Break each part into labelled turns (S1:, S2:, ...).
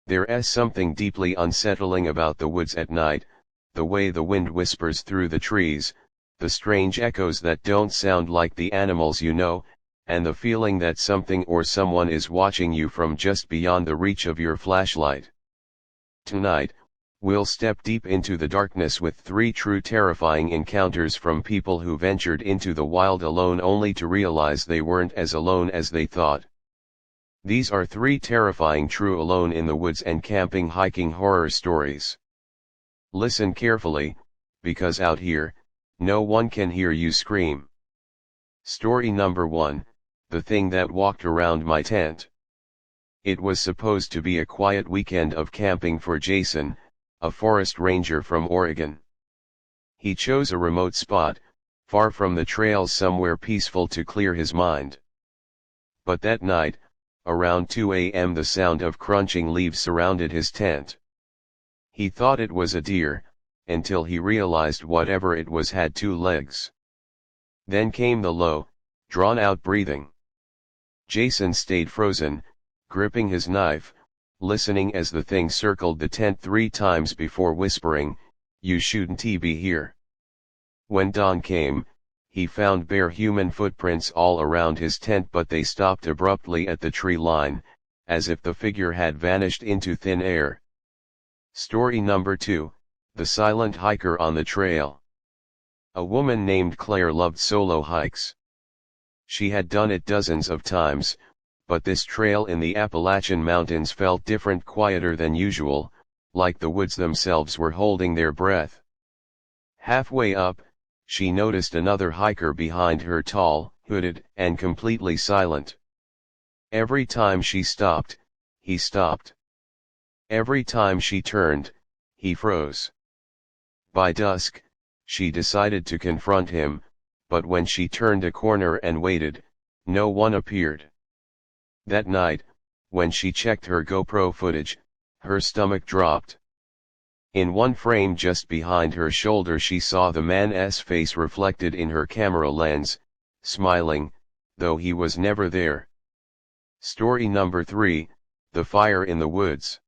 S1: There's something deeply unsettling about the woods at night, the way the wind whispers through the trees, the strange echoes that don't sound like the animals you know, and the feeling that something or someone is watching you from just beyond the reach of your flashlight. Tonight, we'll step deep into the darkness with 3 true terrifying encounters from people who ventured into the wild alone only to realize they weren't as alone as they thought. These are 3 terrifying true alone in the woods and camping hiking horror stories. Listen carefully, because out here, no one can hear you scream. Story number 1, The Thing That Walked Around My Tent. It was supposed to be a quiet weekend of camping for Jason, a forest ranger from Oregon. He chose a remote spot, far from the trails somewhere peaceful to clear his mind. But that night, around 2 a.m. the sound of crunching leaves surrounded his tent. He thought it was a deer, until he realized whatever it was had 2 legs. Then came the low, drawn-out breathing. Jason stayed frozen, gripping his knife, listening as the thing circled the tent 3 times before whispering, "You shouldn't be here." When dawn came, he found bare human footprints all around his tent, but they stopped abruptly at the tree line, as if the figure had vanished into thin air. Story number 2, The Silent Hiker on the Trail. A woman named Claire loved solo hikes. She had done it dozens of times, but this trail in the Appalachian Mountains felt different, quieter than usual, like the woods themselves were holding their breath. Halfway up, she noticed another hiker behind her, tall, hooded, and completely silent. Every time she stopped, he stopped. Every time she turned, he froze. By dusk, she decided to confront him, but when she turned a corner and waited, no one appeared. That night, when she checked her GoPro footage, her stomach dropped. In one frame just behind her shoulder she saw the man's face reflected in her camera lens, smiling, though he was never there. Story number 3, The Fire in the Woods.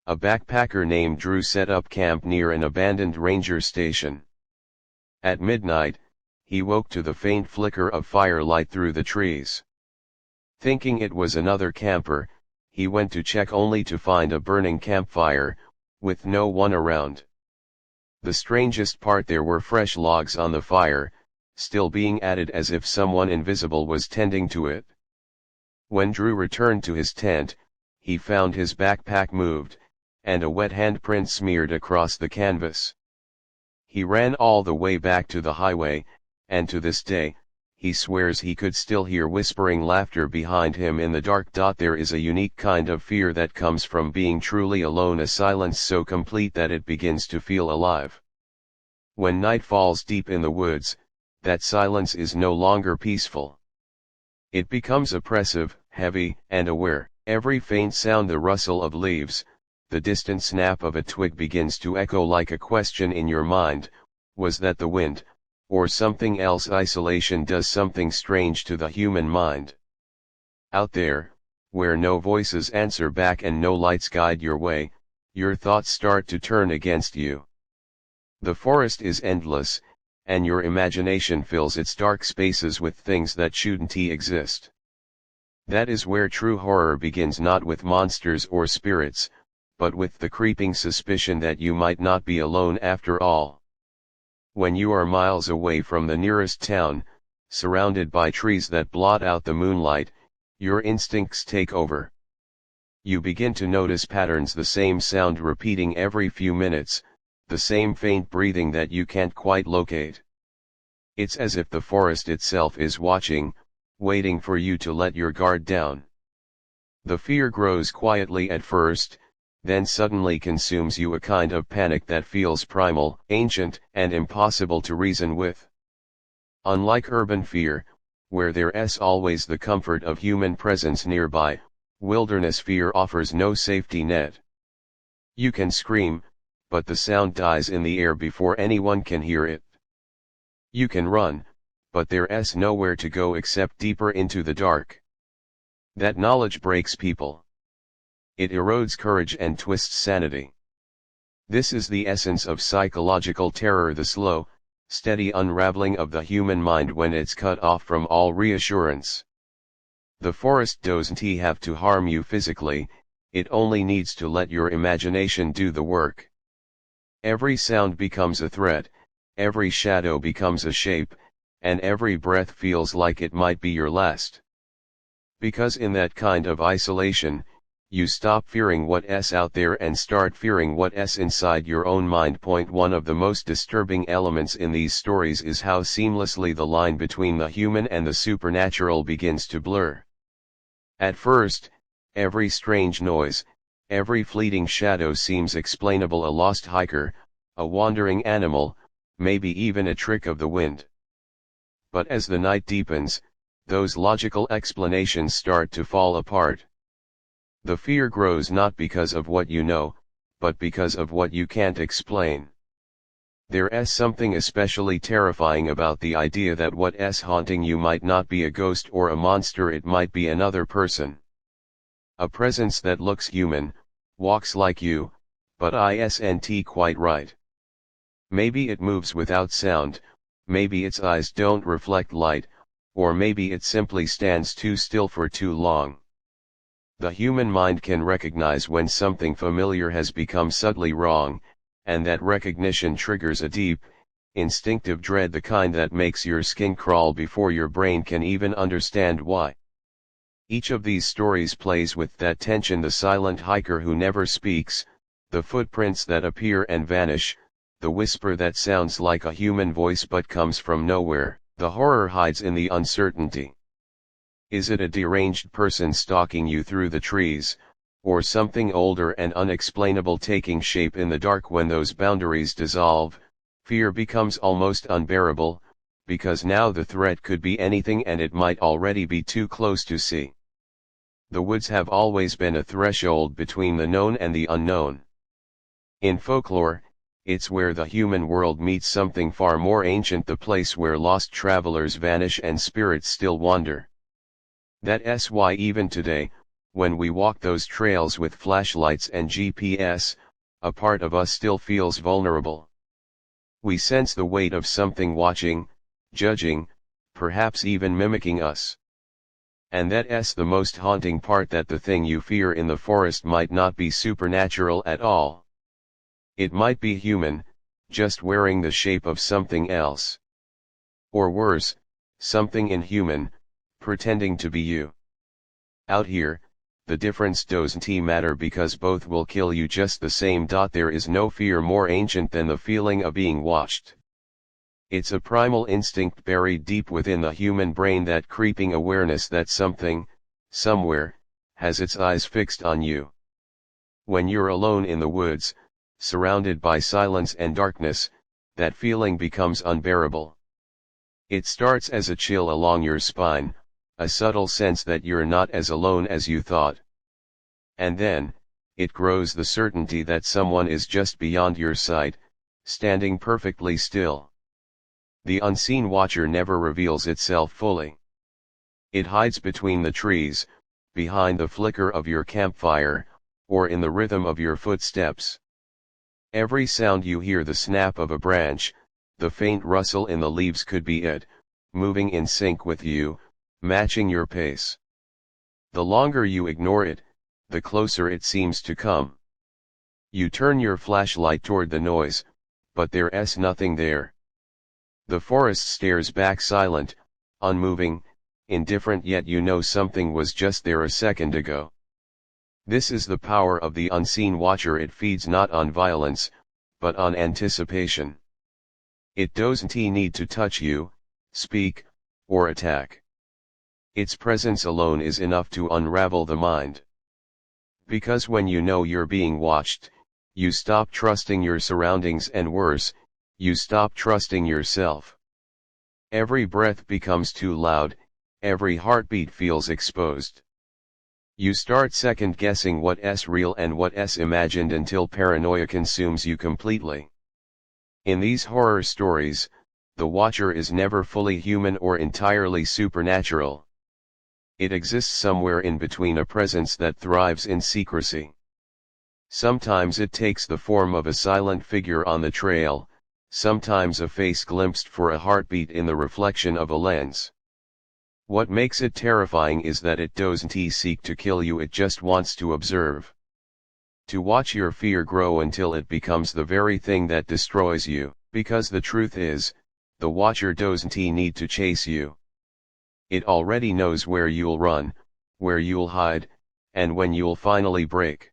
S1: A backpacker named Drew set up camp near an abandoned ranger station. At midnight, he woke to the faint flicker of firelight through the trees. Thinking it was another camper, he went to check only to find a burning campfire, with no one around. The strangest part, there were fresh logs on the fire, still being added as if someone invisible was tending to it. When Drew returned to his tent, he found his backpack moved, and a wet handprint smeared across the canvas. He ran all the way back to the highway, and to this day, he swears he could still hear whispering laughter behind him in the dark. There is a unique kind of fear that comes from being truly alone, a silence so complete that it begins to feel alive. When night falls deep in the woods, that silence is no longer peaceful. It becomes oppressive, heavy, and aware. Every faint sound, the rustle of leaves, the distant snap of a twig, begins to echo like a question in your mind: was that the wind, or something else? Isolation does something strange to the human mind. Out there, where no voices answer back and no lights guide your way, your thoughts start to turn against you. The forest is endless, and your imagination fills its dark spaces with things that shouldn't exist. That is where true horror begins, not with monsters or spirits, but with the creeping suspicion that you might not be alone after all. When you are miles away from the nearest town, surrounded by trees that blot out the moonlight, your instincts take over. You begin to notice patterns, the same sound repeating every few minutes, the same faint breathing that you can't quite locate. It's as if the forest itself is watching, waiting for you to let your guard down. The fear grows quietly at first, then suddenly consumes you, a kind of panic that feels primal, ancient, and impossible to reason with. Unlike urban fear, where there's always the comfort of human presence nearby, wilderness fear offers no safety net. You can scream, but the sound dies in the air before anyone can hear it. You can run, but there's nowhere to go except deeper into the dark. That knowledge breaks people. it erodes courage and twists sanity. This is the essence of psychological terror, the slow, steady unraveling of the human mind when it's cut off from all reassurance. The forest doesn't have to harm you physically, it only needs to let your imagination do the work. Every sound becomes a threat, every shadow becomes a shape, and every breath feels like it might be your last. Because in that kind of isolation, you stop fearing what's out there and start fearing what's inside your own mind. One of the most disturbing elements in these stories is how seamlessly the line between the human and the supernatural begins to blur. At first, every strange noise, every fleeting shadow seems explainable: a lost hiker, a wandering animal, maybe even a trick of the wind. But as the night deepens, those logical explanations start to fall apart. The fear grows not because of what you know, but because of what you can't explain. There's something especially terrifying about the idea that what's haunting you might not be a ghost or a monster, it might be another person. A presence that looks human, walks like you, but isn't quite right. Maybe it moves without sound, maybe its eyes don't reflect light, or maybe it simply stands too still for too long. The human mind can recognize when something familiar has become subtly wrong, and that recognition triggers a deep, instinctive dread, the kind that makes your skin crawl before your brain can even understand why. Each of these stories plays with that tension: the silent hiker who never speaks, the footprints that appear and vanish, the whisper that sounds like a human voice but comes from nowhere. The horror hides in the uncertainty. Is it a deranged person stalking you through the trees, or something older and unexplainable taking shape in the dark? When those boundaries dissolve, fear becomes almost unbearable, because now the threat could be anything and it might already be too close to see. The woods have always been a threshold between the known and the unknown. In folklore, it's where the human world meets something far more ancient, the place where lost travelers vanish and spirits still wander. That's why even today, when we walk those trails with flashlights and GPS, a part of us still feels vulnerable. We sense the weight of something watching, judging, perhaps even mimicking us. And that's the most haunting part, that the thing you fear in the forest might not be supernatural at all. It might be human, just wearing the shape of something else. Or worse, something inhuman, pretending to be you. Out here, the difference doesn't matter, because both will kill you just the same. There is no fear more ancient than the feeling of being watched. It's a primal instinct buried deep within the human brain, that creeping awareness that something, somewhere, has its eyes fixed on you. When you're alone in the woods, surrounded by silence and darkness, that feeling becomes unbearable. It starts as a chill along your spine, a subtle sense that you're not as alone as you thought. And then, it grows: the certainty that someone is just beyond your sight, standing perfectly still. The unseen watcher never reveals itself fully. It hides between the trees, behind the flicker of your campfire, or in the rhythm of your footsteps. Every sound you hear, the snap of a branch, the faint rustle in the leaves, could be it, moving in sync with you, matching your pace. The longer you ignore it, the closer it seems to come. You turn your flashlight toward the noise, but there's nothing there. The forest stares back, silent, unmoving, indifferent, yet you know something was just there a second ago. This is the power of the unseen watcher. It feeds not on violence, but on anticipation. It doesn't need to touch you, speak, or attack. Its presence alone is enough to unravel the mind. Because when you know you're being watched, you stop trusting your surroundings, and worse, you stop trusting yourself. Every breath becomes too loud, every heartbeat feels exposed. You start second-guessing what's real and what's imagined, until paranoia consumes you completely. In these horror stories, the watcher is never fully human or entirely supernatural. It exists somewhere in between, a presence that thrives in secrecy. Sometimes it takes the form of a silent figure on the trail, sometimes a face glimpsed for a heartbeat in the reflection of a lens. What makes it terrifying is that it doesn't seek to kill you, it just wants to observe. To watch your fear grow until it becomes the very thing that destroys you, because the truth is, the watcher doesn't need to chase you. It already knows where you'll run, where you'll hide, and when you'll finally break.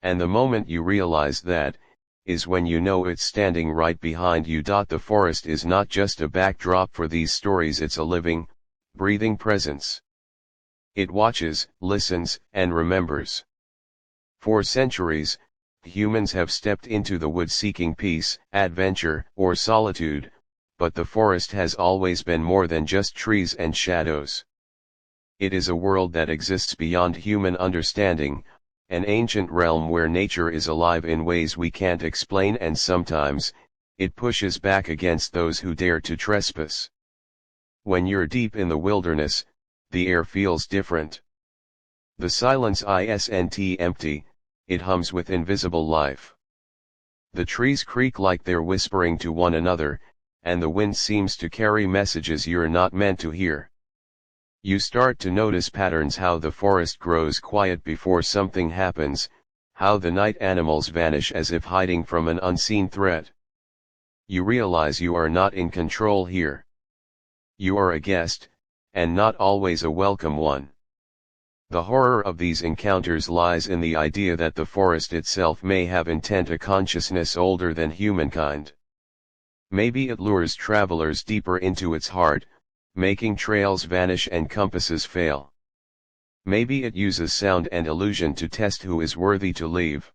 S1: And the moment you realize that, is when you know it's standing right behind you. The forest is not just a backdrop for these stories, it's a living, breathing presence. It watches, listens, and remembers. For centuries, humans have stepped into the woods seeking peace, adventure, or solitude, but the forest has always been more than just trees and shadows. It is a world that exists beyond human understanding, an ancient realm where nature is alive in ways we can't explain, and sometimes, it pushes back against those who dare to trespass. When you're deep in the wilderness, the air feels different. The silence isn't empty, it hums with invisible life. The trees creak like they're whispering to one another, and the wind seems to carry messages you're not meant to hear. You start to notice patterns: how the forest grows quiet before something happens, how the night animals vanish as if hiding from an unseen threat. You realize you are not in control here. You are a guest, and not always a welcome one. The horror of these encounters lies in the idea that the forest itself may have intent, a consciousness older than humankind. Maybe it lures travelers deeper into its heart, making trails vanish and compasses fail. Maybe it uses sound and illusion to test who is worthy to leave.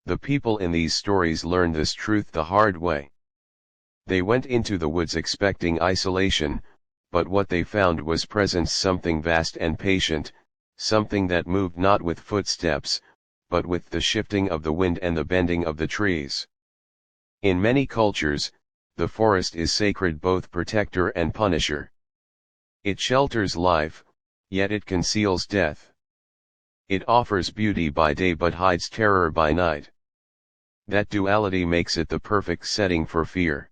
S1: The people in these stories learned this truth the hard way. They went into the woods expecting isolation, but what they found was presence, something vast and patient, something that moved not with footsteps, but with the shifting of the wind and the bending of the trees. In many cultures, the forest is sacred, both protector and punisher. It shelters life, yet it conceals death. It offers beauty by day but hides terror by night. That duality makes it the perfect setting for fear.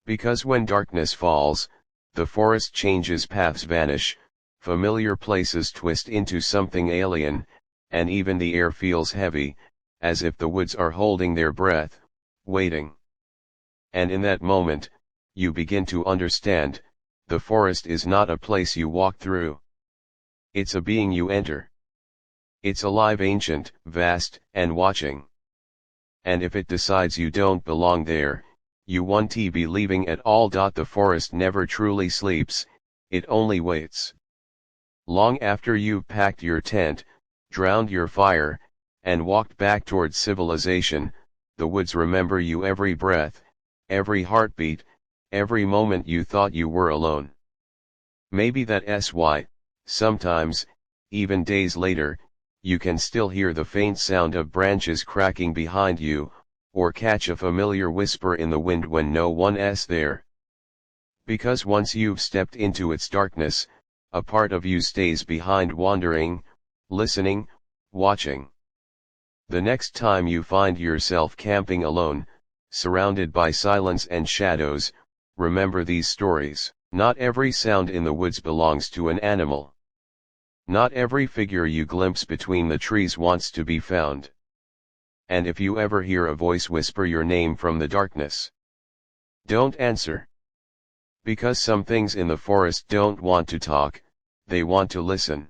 S1: Because when darkness falls, the forest changes, paths vanish, familiar places twist into something alien, and even the air feels heavy, as if the woods are holding their breath, waiting. And in that moment, you begin to understand, the forest is not a place you walk through. It's a being you enter. It's alive, ancient, vast, and watching. And if it decides you don't belong there, you won't be leaving at all. The forest never truly sleeps, it only waits. Long after you've packed your tent, drowned your fire, and walked back towards civilization, the woods remember you: every breath, every heartbeat, every moment you thought you were alone. Maybe that's why, sometimes, even days later, you can still hear the faint sound of branches cracking behind you, or catch a familiar whisper in the wind when no one's there. Because once you've stepped into its darkness, a part of you stays behind, wandering, listening, watching. The next time you find yourself camping alone, surrounded by silence and shadows, remember these stories. Not every sound in the woods belongs to an animal. Not every figure you glimpse between the trees wants to be found. And if you ever hear a voice whisper your name from the darkness, don't answer. Because some things in the forest don't want to talk, they want to listen.